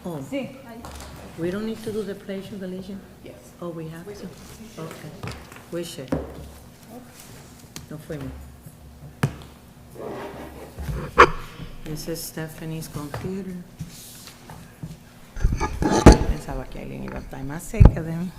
Oh, Sí. we don't need to do the pledge of allegiance? Yes. Oh, we have to? Okay. We should. No fuimos. This is Stephanie's computer. Pensaba que alguien iba a estar más cerca de mí.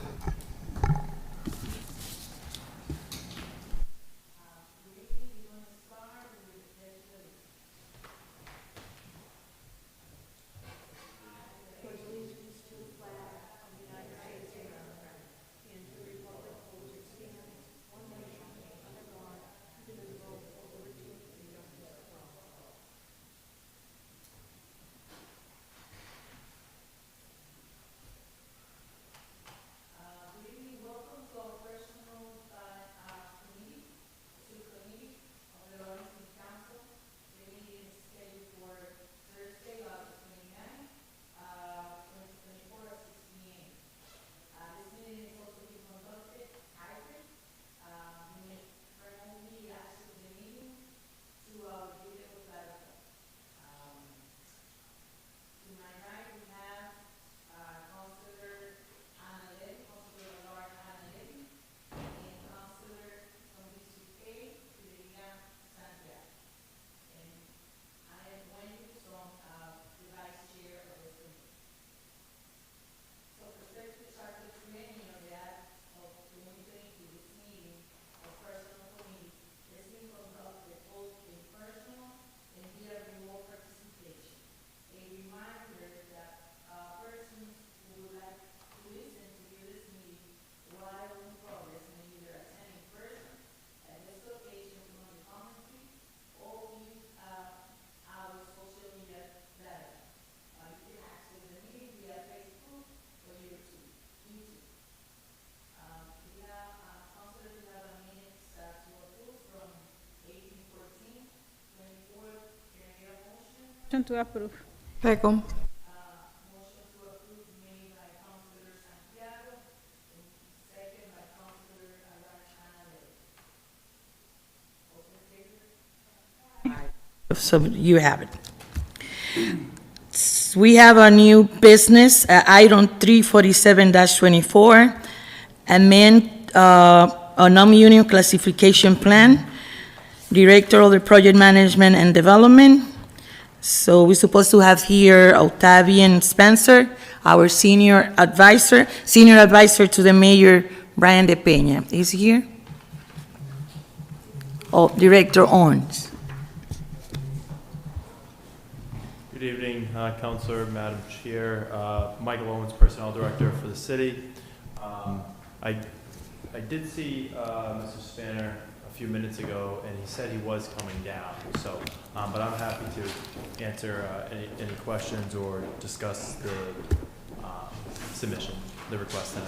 Motion to approve. Second. So you have it. We have a new business, item 347-24, amend a non-union classification plan, Director of the Project Management and Development. So we're supposed to have here Octavian Spencer, our senior advisor to the mayor, Brian De Peña. Is he here? Oh, Director Owens. Good evening, Councilor, Madam Chair. Michael Owens, Personnel Director for the city. I did see Mr. Spanner a few minutes ago, and he said he was coming down. So, but I'm happy to answer any questions or discuss the submission, the request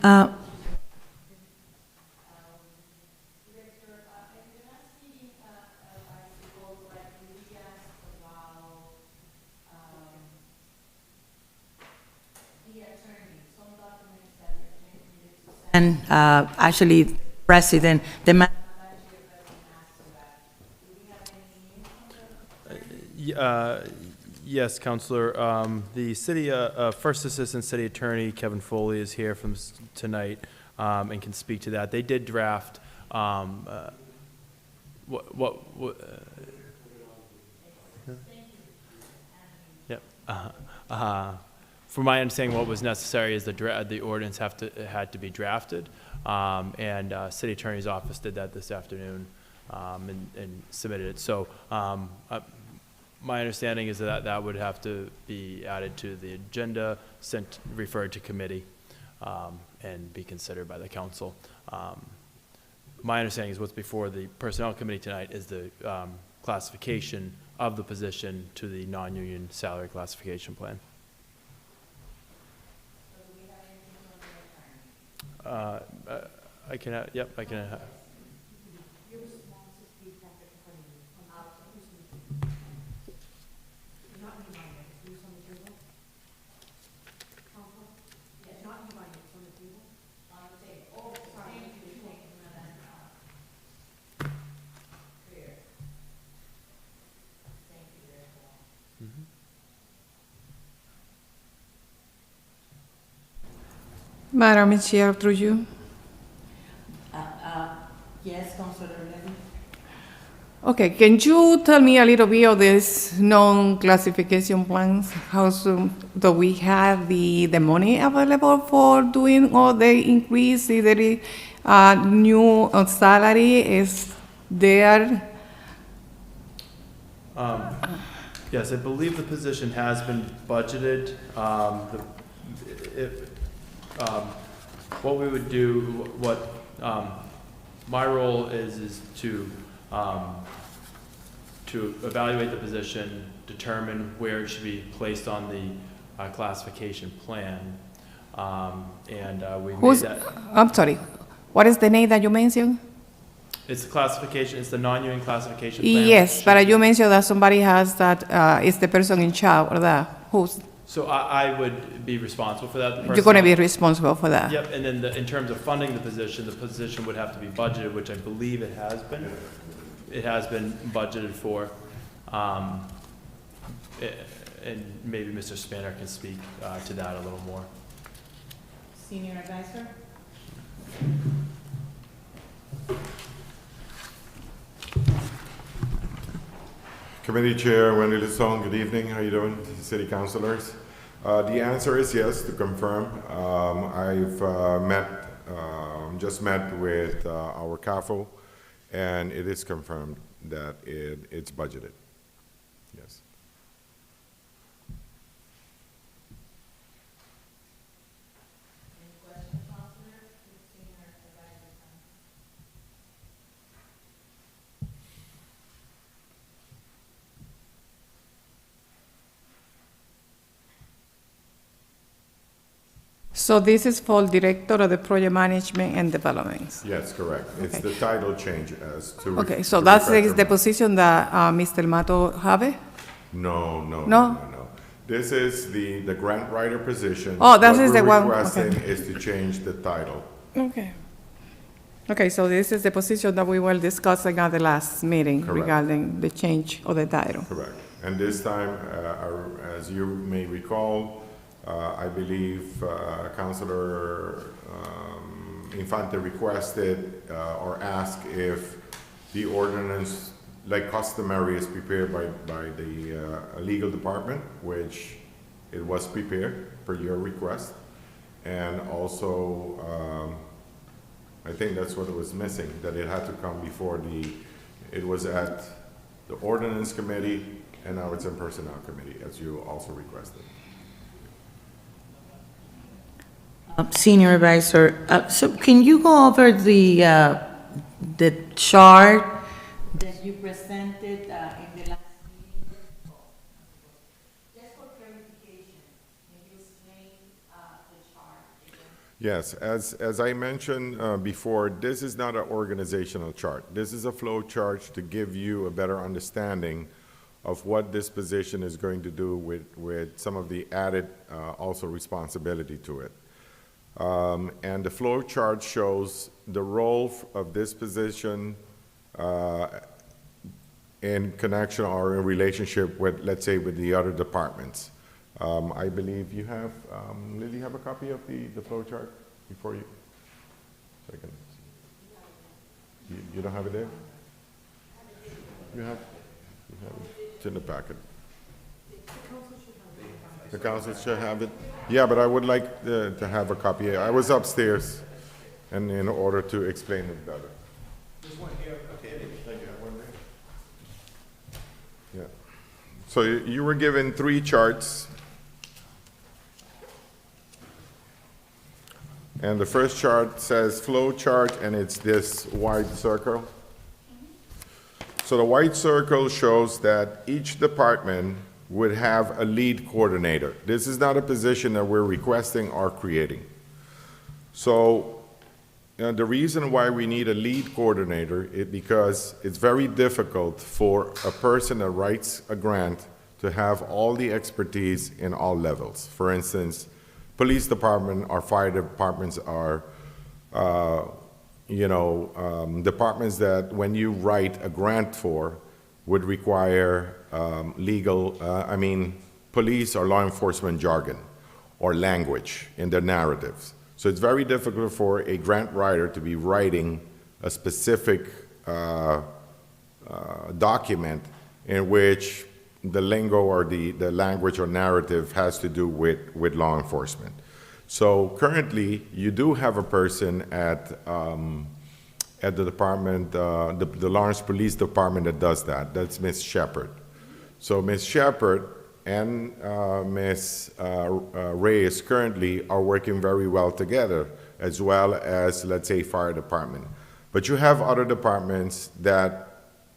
tonight. And actually, President, Yes, Councilor. The city, First Assistant City Attorney Kevin Foley is here from tonight and can speak to that. They did draft Yep. From my understanding, what was necessary is the ordinance had to be drafted, and City Attorney's Office did that this afternoon and submitted it. So my understanding is that would have to be added to the agenda, referred to committee, and be considered by the council. My understanding is what's before the Personnel Committee tonight is the classification of the position to the non-union salary classification plan. I can, yep, I can. Madam Chair, through you. Yes, Councilor Levy. Okay, can you tell me a little bit of this non-classification plans? How soon do we have the money available for doing all the increase? If there is new salary is there? Yes, I believe the position has been budgeted. What we would do, my role is to evaluate the position, determine where it should be placed on the classification plan. We made that. I'm sorry, what is the name that you mentioned? It's the classification, it's the non-union classification plan. Yes, but you mentioned that somebody has that, is the person in charge of that. Who's, So I would be responsible for that. you're gonna be responsible for that? Yep, and then in terms of funding the position would have to be budgeted, which I believe it has been. It has been budgeted for. And maybe Mr. Spanner can speak to that a little more. Senior Advisor? Committee Chair Wendy Lusong, good evening. How you doing, City Councilors? The answer is yes, to confirm. I've just met with our CAFO, and it is confirmed that it's budgeted. Yes. So this is for Director of the Project Management and Development? Yes, correct. It's Okay. the title change as to. Okay, so to that's reflect the on- position that Mr. Mato have? No. No? This is the grant writer position. Oh, that is the one, What we're okay. requesting is to change the title. Okay. Okay, so this is the position that we were discussing at the last meeting Correct. regarding the change of the title. Correct. And this time, as you may recall, I believe Councilor Infante requested or asked if the ordinance, like customary, is prepared by the legal department, which it was prepared per your request. And also, I think that's what it was missing, that it had to come before it was at the ordinance committee, and now it's in personnel committee, as you also requested. Senior Advisor, so can you go over the chart that you presented in the last meeting? Just for clarification, can you explain the chart again? Yes, as I mentioned before, this is not an organizational chart. This is a flow chart to give you a better understanding of what this position is going to do with some of the added also responsibility to it. And the flow chart shows the role of this position in connection or in relationship with, let's say, with the other departments. I believe you have, Lily, have a copy of the flow chart before you? So I can see. You don't have it there? You have it. It's in the packet. The council should have it. Yeah, but I would like to have a copy. I was upstairs, and in order to explain it better. There's one here. Okay, thank you. One there. Yeah. So you were given 3 charts. And the first chart says flow chart, and it's this white circle. So the white circle shows that each department would have a lead coordinator. This is not a position that we're requesting or creating. So the reason why we need a lead coordinator is because it's very difficult for a person that writes a grant to have all the expertise in all levels. For instance, police department or fire departments are, departments that when you write a grant for would require police or law enforcement jargon or language in their narratives. So it's very difficult for a grant writer to be writing a specific document in which the lingo or the language or narrative has to do with law enforcement. So currently, you do have a person at the department, the Lawrence Police Department that does that. That's Ms. Shepard. So Ms. Shepard and Ms. Reyes currently are working very well together, as well as, let's say, fire department. But you have other departments that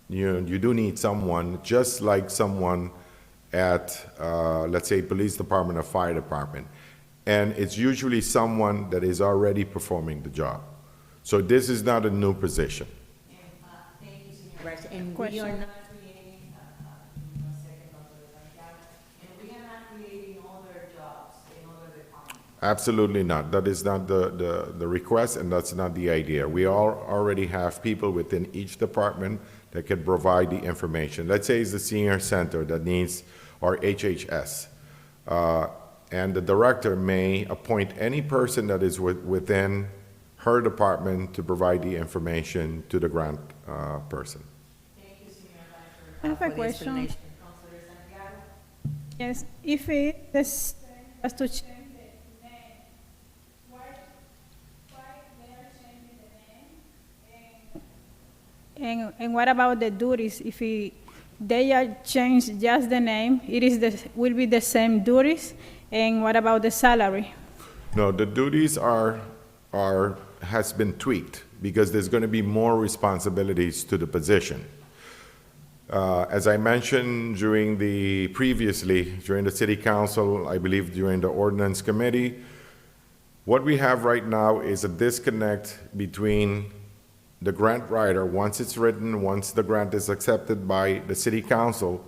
you do need someone, just like someone at, let's say, police department or fire department. And it's usually someone that is already performing the job. So this is not a new position. Right, and we Question. are not creating, one second, Dr. Santiago, and we are not creating other jobs in other departments. Absolutely not. That is not the request, and that's not the idea. We already have people within each department that can provide the information. Let's say it's the senior center that needs, or HHS. And the director may appoint any person that is within her department to provide the information to the grant person. Thank you, Senior Advisor. I have a For the question. explanation. Councilor Santiago? Yes, if it is has to change the name, why they are changing the name? And what about the duties? If they are changed just the name, will be the same duties. And what about the salary? No, the duties has been tweaked because there's going to be more responsibilities to the position. As I mentioned during the city council, I believe during the ordinance committee, what we have right now is a disconnect between the grant writer, once it's written, once the grant is accepted by the city council,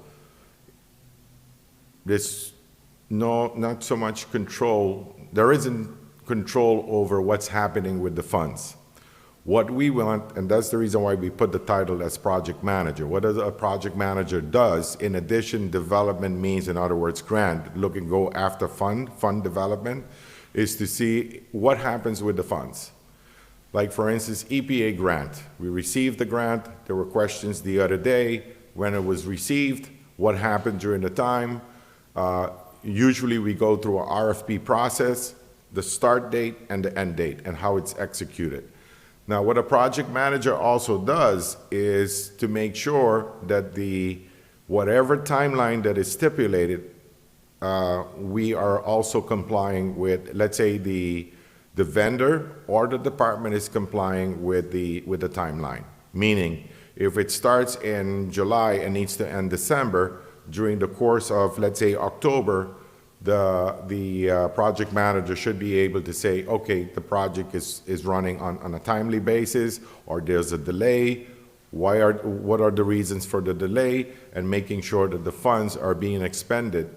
there's not so much control. There isn't control over what's happening with the funds. What we want, and that's the reason why we put the title as project manager. What a project manager does, in addition, development means, in other words, grant, go after fund development, is to see what happens with the funds. Like, for instance, EPA grant. We received the grant. There were questions the other day when it was received, what happened during the time. Usually we go through an RFP process, the start date and the end date, and how it's executed. Now, what a project manager also does is to make sure that whatever timeline that is stipulated, we are also complying with, let's say, the vendor or the department is complying with the timeline. Meaning, if it starts in July and needs to end December, during the course of, let's say, October, the project manager should be able to say, okay, the project is running on a timely basis, or there's a delay. What are the reasons for the delay? And making sure that the funds are being expended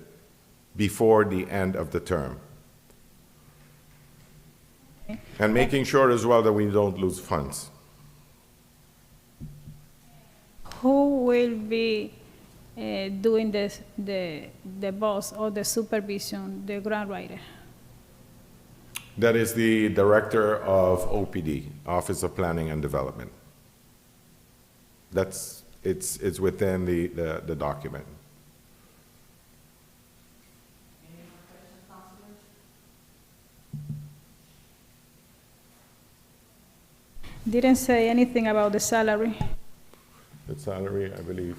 before the end of the term. And making sure as well that we don't lose funds. Who will be doing the boss or the supervision, the grant writer? That is the director of OPD, Office of Planning and Development. It's within the document. Any more questions, councilors? Didn't say anything about the salary. The salary, I believe.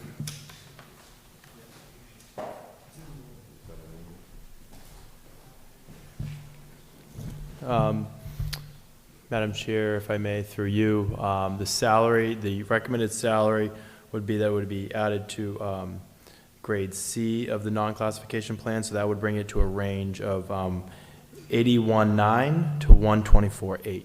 Madam Chair, if I may, through you, the recommended salary would be added to grade C of the non-classification plan, so that would bring it to a range of 81.9 to 124.8.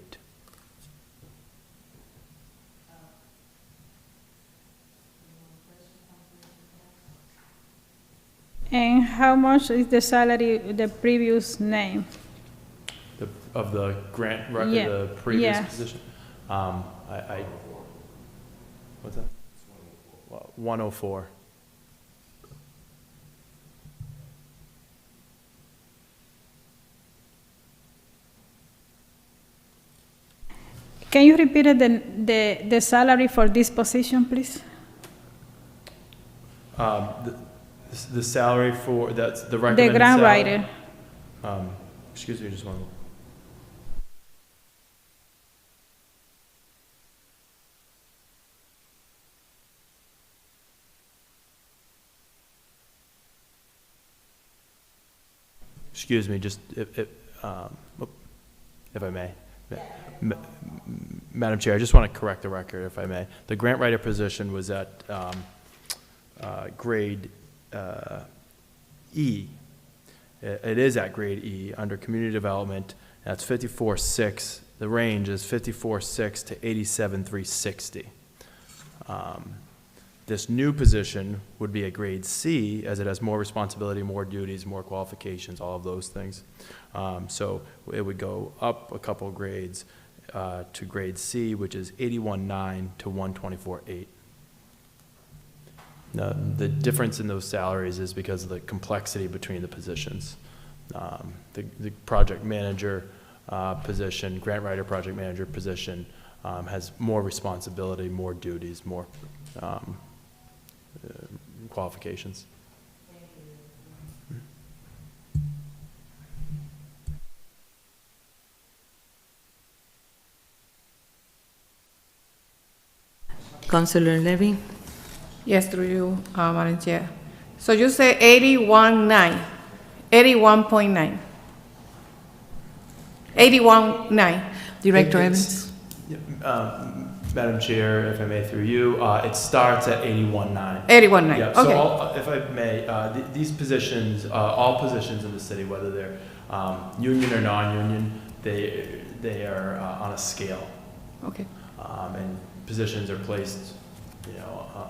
And how much is the salary, the previous name? Of the grant record, Yeah. the previous Yes. position? What's that? 104. Can you repeat the salary for this position, please? The salary for, that's the The recommended grant salary? writer. Excuse me, just one moment. Excuse me, just if I may. Madam Chair, I just want to correct the record, if I may. The grant writer position was at grade E. It is at grade E under community development. That's 54.6. The range is 54.6 to 87.360. This new position would be a grade C, as it has more responsibility, more duties, more qualifications, all of those things. So it would go up a couple grades to grade C, which is 81.9 to 124.8. Now, the difference in those salaries is because of the complexity between the positions. The project manager position, grant writer project manager position has more responsibility, more duties, more qualifications. Councilor Levy? Yes, through you, Madam Chair. So you say 81.9, 81.9. 81.9. Director It's- Evans? Madam Chair, if I may, through you, it starts at 81.9. 81.9, Yeah, so okay. if I may, these positions, all positions in the city, whether they're union or non-union, they are on a scale. Okay. And positions are placed,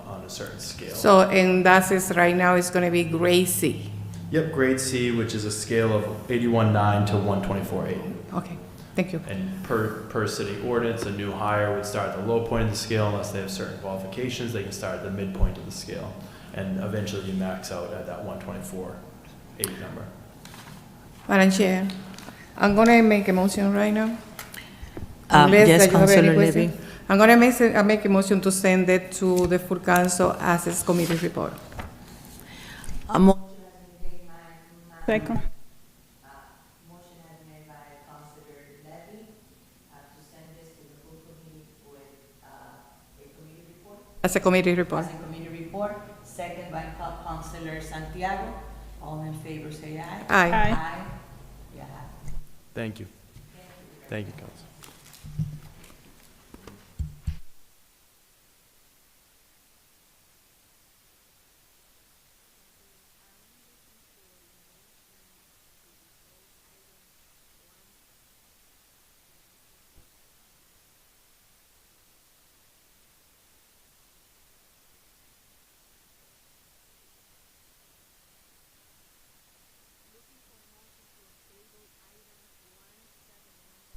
on a certain scale. So, and that is right now, it's going to be grade C. Yep, grade C, which is a scale of 81.9 to 124.8. Okay, thank you. And per city ordinance, a new hire would start at the low point of the scale unless they have certain qualifications. They can start at the midpoint of the scale. And eventually you max out at that 124.8 number. Madam Chair, I'm going to make a motion right now. Unless Yes, that you have any Councilor question. Levy? I'm going to make a motion to send it to the full council as its committee report. Second. Motion has been made by Councilor Levy to send this to the full committee with a committee report. As a committee report. As a committee report, second by Councilor Santiago. All in favor, say aye. Aye. Aye. Yeah. Thank you. Thank you, Council.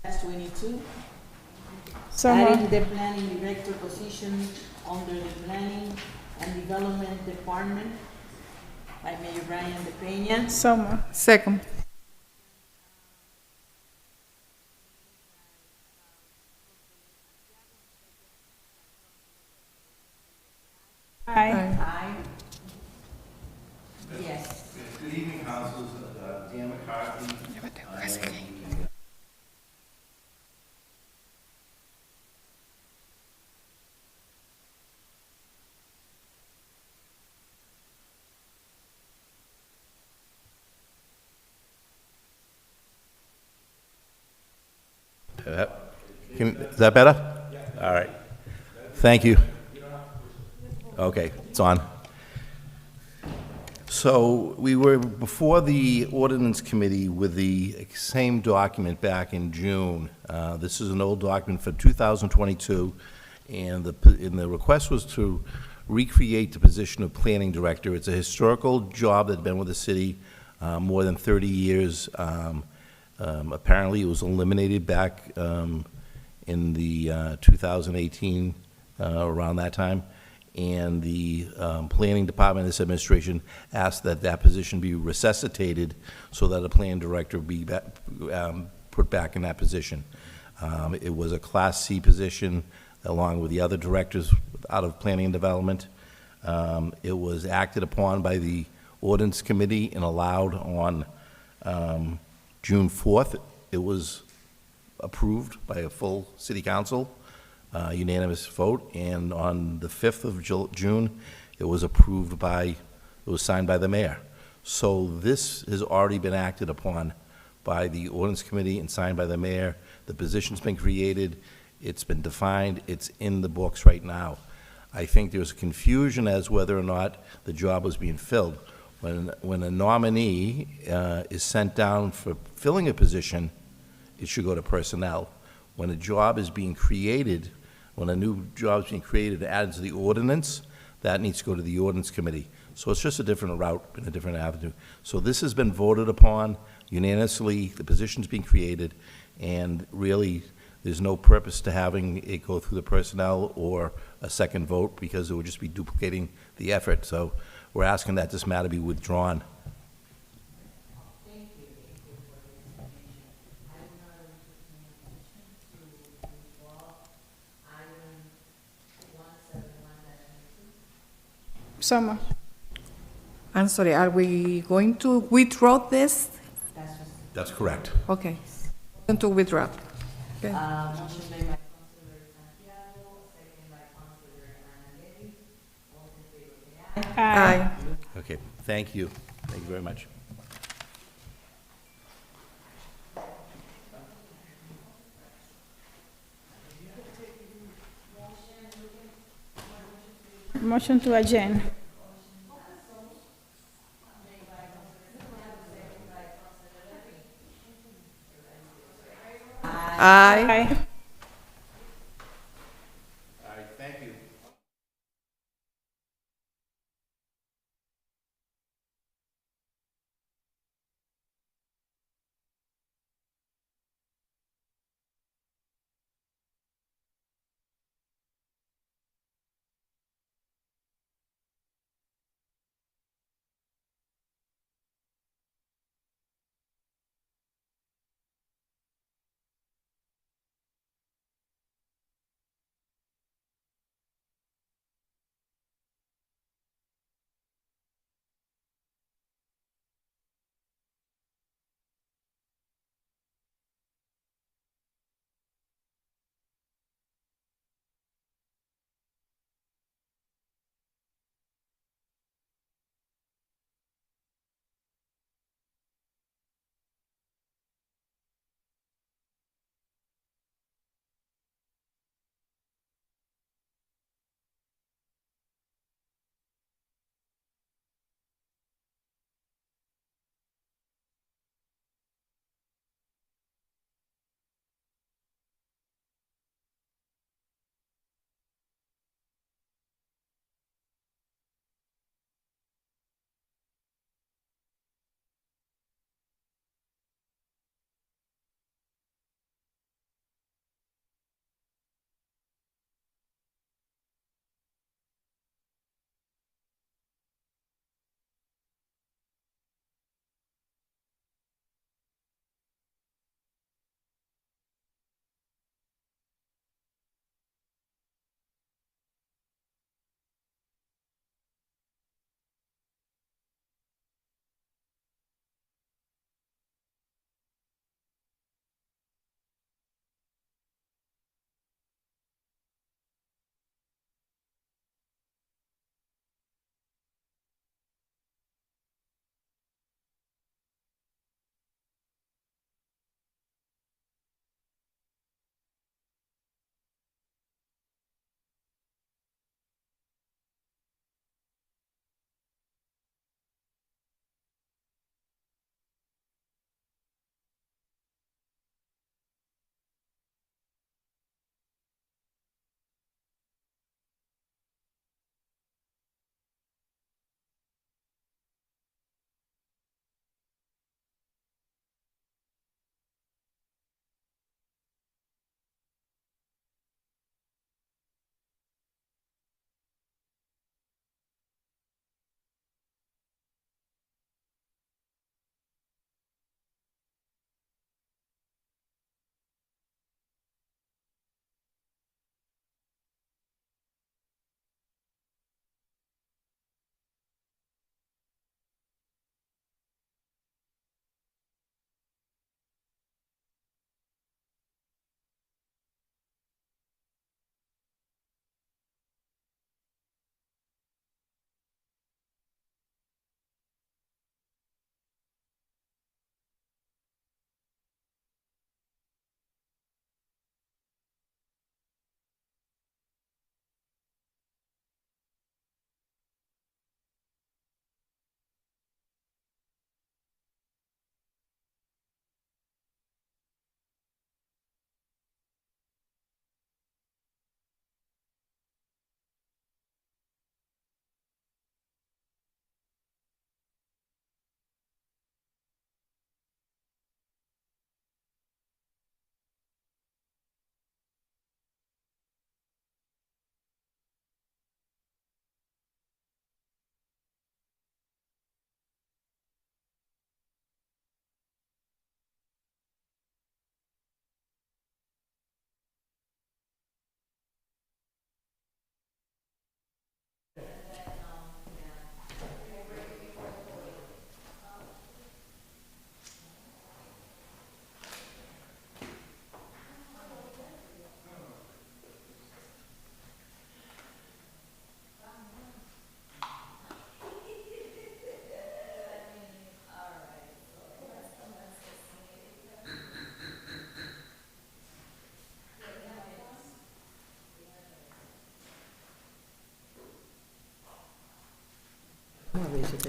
That's 22. So Adding moved. the planning director position under the planning and development department by Mayor Brian De Peña. So moved. Second. Aye. Aye. Yes. Good evening, councils. Dan McCarthy. Is that better? All right. Thank you. Okay, it's on. So we were before the ordinance committee with the same document back in June. This is an old document for 2022, and the request was to recreate the position of planning director. It's a historical job that's been with the city more than 30 years. Apparently, it was eliminated back in the 2018, around that time. And the planning department, this administration, asked that that position be resuscitated so that a plan director be put back in that position. It was a Class C position, along with the other directors out of Planning and Development. It was acted upon by the Ordinance Committee and allowed on June 4th. It was approved by a full city council, unanimous vote, and on the 5th of June, it was approved by, it was signed by the mayor. So this has already been acted upon by the Ordinance Committee and signed by the mayor. The position's been created, it's been defined, it's in the books right now. I think there was confusion as whether or not the job was being filled. When a nominee is sent down for filling a position, it should go to personnel. When a job is being created, when a new job is being created and added to the ordinance, that needs to go to the Ordinance Committee. So it's just a different route and a different avenue. So this has been voted upon unanimously, the position's being created, and really, there's no purpose to having it go through the personnel or a second vote, because it would just be duplicating the effort. So we're asking that this matter be withdrawn. Thank you for the explanation. I will now entertain a motion to withdraw item 171-2. So much. I'm sorry, are we going to withdraw this? That's just, That's correct. Okay. Going to withdraw. Okay. motion made by Councilor Santiago, second by Councilor Anageli. All in favor, say aye. Aye. Okay, thank you. Thank you very much. Motion to adjourn. Aye. Aye.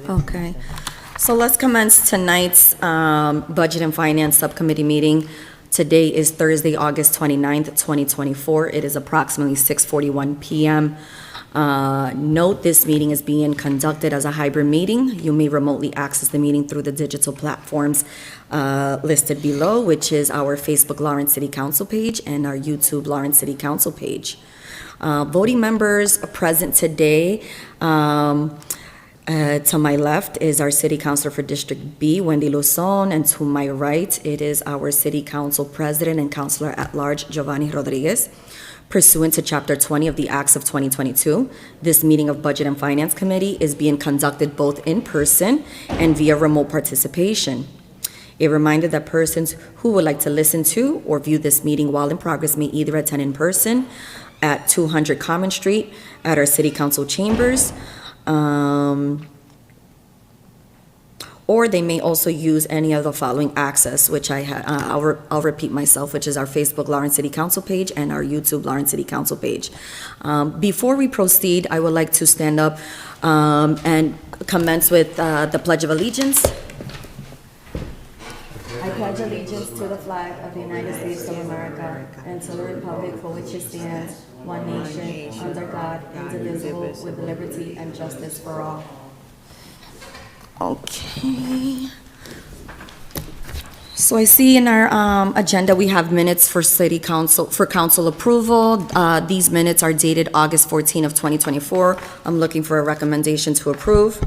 Okay. So let's commence tonight's Budget and Finance Subcommittee meeting. Today is Thursday, August 29th, 2024. It is approximately 6:41 PM. Note, this meeting is being conducted as a hybrid meeting. You may remotely access the meeting through the digital platforms listed below, which is our Facebook Lawrence City Council page and our YouTube Lawrence City Council page. Voting members present today, to my left is our City Councilor for District B, Wendy Luzon, and to my right, it is our City Council President and Councilor at Large, Giovanni Rodriguez. Pursuant to Chapter 20 of the Acts of 2022, this meeting of Budget and Finance Committee is being conducted both in person and via remote participation. A reminder that persons who would like to listen to or view this meeting while in progress may either attend in person at 200 Common Street at our City Council chambers, or they may also use any of the following access, which I'll repeat myself, which is our Facebook Lawrence City Council page and our YouTube Lawrence City Council page. Before we proceed, I would like to stand up and commence with the Pledge of Allegiance. I pledge allegiance to the flag of the United States of America and to the republic for which it stands, one nation, under God, indivisible, with liberty and justice for all. Okay. So I see in our agenda, we have minutes for City Council, for council approval. These minutes are dated August 14 of 2024. I'm looking for a recommendation to approve.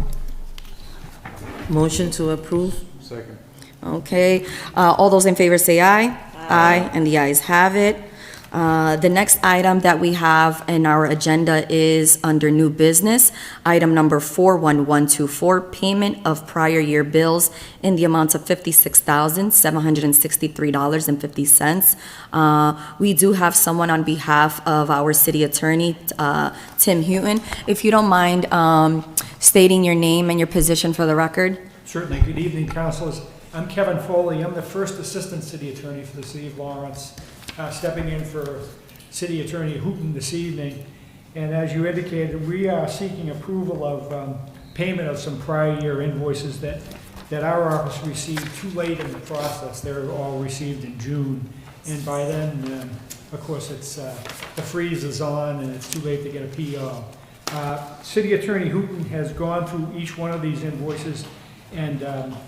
Motion to approve. Second. Okay, all those in favor say aye. Aye, and the ayes have it. The next item that we have in our agenda is under new business. Item number 41124, payment of prior year bills in the amount of $56,763.50. We do have someone on behalf of our city attorney, Tim Houghton. If you don't mind stating your name and your position for the record. Certainly. Good evening, councilors. I'm Kevin Foley. I'm the first assistant city attorney for the city of Lawrence, stepping in for City Attorney Houghton this evening. And as you indicated, we are seeking approval of payment of some prior year invoices that our office received too late in the process. They were all received in June. And by then, of course, it's the freeze is on and it's too late to get a PO. City Attorney Houghton has gone through each one of these invoices and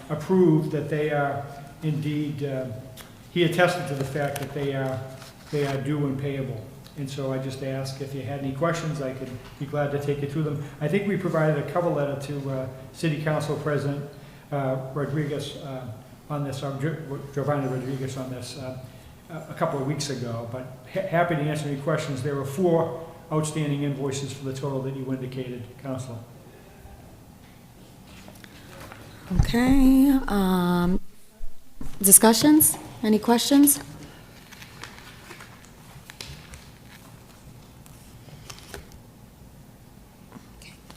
approved that they are indeed, he attested to the fact that they are due and payable. And so I just asked if you had any questions, I could be glad to take you through them. I think we provided a cover letter to City Council President Rodriguez on this, Giovanni Rodriguez on this a couple of weeks ago, but happy to answer any questions. There were 4 outstanding invoices for the total that you indicated, Councilor. Okay, discussions? Any questions?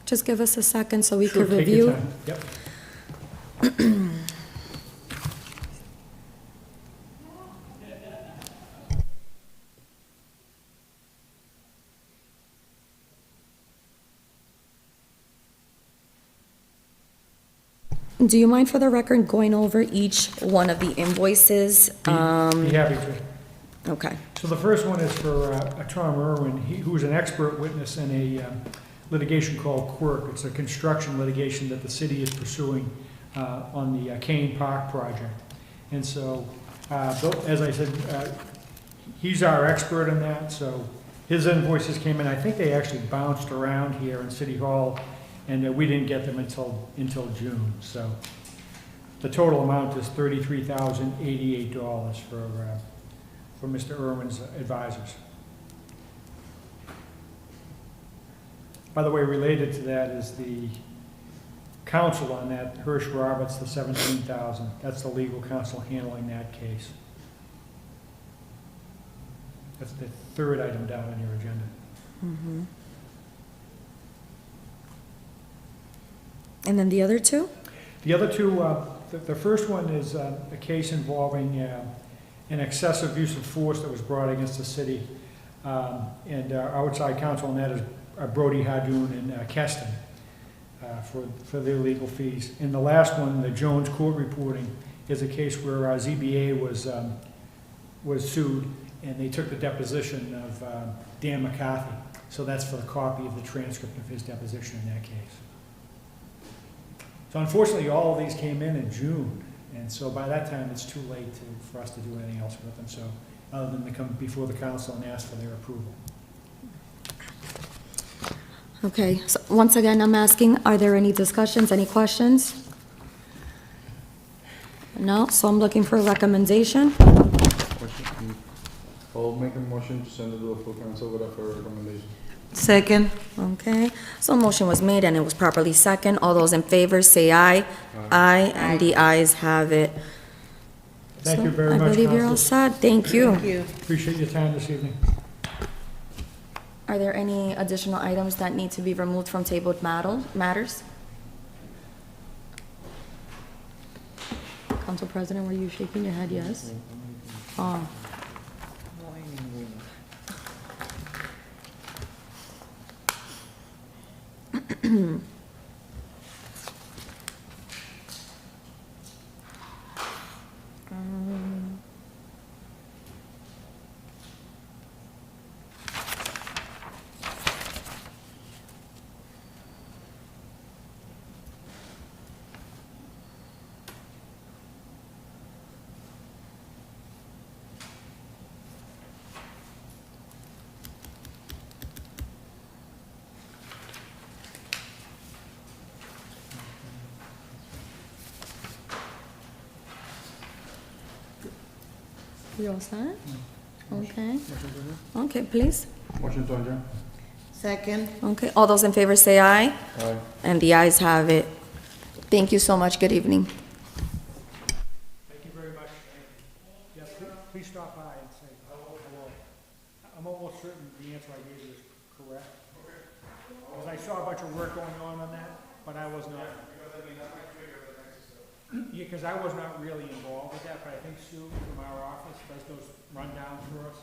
Just give us a second so we Sure, can take your review. time. Yep. Do you mind, for the record, going over each one of the invoices? Be happy to. Okay. So the first one is for Tom Irwin, who's an expert witness in a litigation called Quirk. It's a construction litigation that the city is pursuing on the Kane Park project. And so, as I said, he's our expert in that, so his invoices came in. I think they actually bounced around here in City Hall, and we didn't get them until June. So the total amount is $33,088 for Mr. Irwin's advisors. By the way, related to that is the counsel on that, Hirsch Roberts, the $17,000. That's the legal counsel handling that case. That's the third item down on your agenda. Mm-hmm. And then the other two? The other two, the first one is a case involving an excessive use of force that was brought against the city. And our outside counsel on that is Brody Hardoon and Keston. for their legal fees. And the last one, the Jones Court reporting, is a case where our ZBA was sued, and they took the deposition of Dan McCarthy. So that's for the copy of the transcript of his deposition in that case. So unfortunately, all of these came in June, and so by that time, it's too late for us to do anything else with them, so, other than to come before the council and ask for their approval. Okay, so once again, I'm asking, are there any discussions, any questions? No, so I'm looking for a recommendation. Question. I'll make a motion to send it to the full council with a for recommendation. Second. Okay, so a motion was made and it was properly second. All those in favor say aye. Aye, and the ayes have it. Thank you So, very much, I believe you're all Council. set. Thank you. Appreciate your time this evening. Are there any additional items that need to be removed from tabled matters? Council President, were you shaking your head yes? Oh. You all set? Okay. Okay, please. Motion to adjourn. Second. Okay, all those in favor say aye. Aye. And the ayes have it. Thank you so much. Good evening. Thank you very much. Yeah, please stop by and say hello. I'm almost certain the answer I gave you is correct. Because I saw a bunch of work going on that, but I was not. Yeah, because I was not really involved with that, but I think Sue from our office does those rundowns for us.